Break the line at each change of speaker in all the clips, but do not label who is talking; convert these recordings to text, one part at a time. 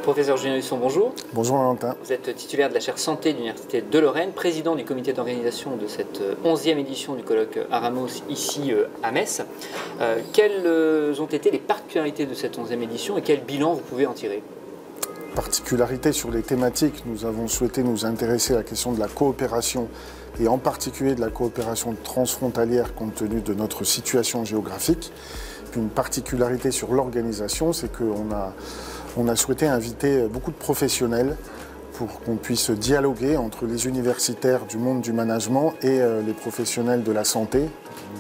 Professeur Julien Husson, bonjour.
Bonjour Valentin.
Vous êtes titulaire de la chaire santé de l'Université de Lorraine, président du comité d'organisation de cette 11e édition du colloque Aramos ici à Metz. Quelles ont été les particularités de cette 11e édition et quel bilan vous pouvez en tirer?
Particularité sur les thématiques, nous avons souhaité nous intéresser à la question de la coopération et en particulier de la coopération transfrontalière compte tenu de notre situation géographique. Puis une particularité sur l'organisation, c'est qu'on a souhaité inviter beaucoup de professionnels pour qu'on puisse dialoguer entre les universitaires du monde du management et les professionnels de la santé.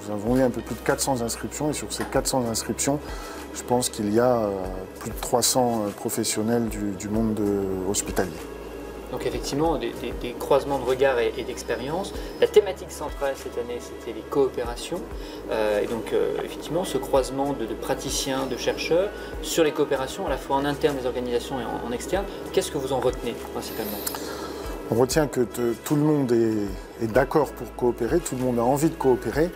Nous avons eu un peu plus de 400 inscriptions et sur ces 400 inscriptions, je pense qu'il y a plus de 300 professionnels du monde hospitalier.
Donc effectivement, des croisements de regards et d'expériences. La thématique centrale cette année, c'était les coopérations. Et donc effectivement, ce croisement de praticiens, de chercheurs sur les coopérations, à la fois en interne des organisations et en externe. Qu'est-ce que vous en retenez principalement?
On retient que tout le monde est d'accord pour coopérer, tout le monde a envie de coopérer,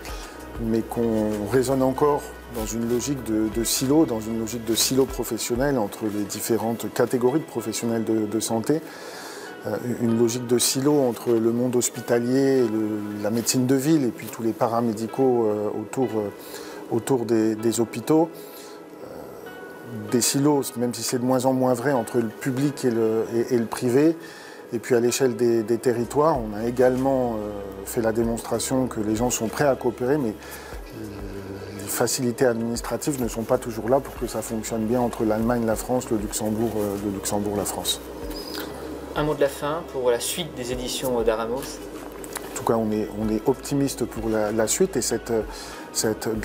mais qu'on raisonne encore dans une logique de silo, dans une logique de silo professionnel entre les différentes catégories de professionnels de santé. Une logique de silo entre le monde hospitalier, la médecine de ville et puis tous les paramédicaux autour des hôpitaux. Des silos, même si c'est de moins en moins vrai, entre le public et le privé. Et puis à l'échelle des territoires, on a également fait la démonstration que les gens sont prêts à coopérer, mais les facilités administratives ne sont pas toujours là pour que ça fonctionne bien entre l'Allemagne, la France, le Luxembourg, la France.
Un mot de la fin pour la suite des éditions d'Aramos?
En tout cas, on est optimiste pour la suite et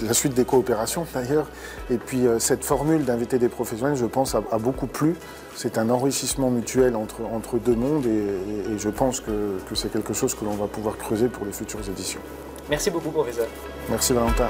la suite des coopérations d'ailleurs. Et puis cette formule d'inviter des professionnels, je pense, a beaucoup plu. C'est un enrichissement mutuel entre deux mondes et je pense que c'est quelque chose que l'on va pouvoir creuser pour les futures éditions.
Merci beaucoup, professeur.
Merci Valentin.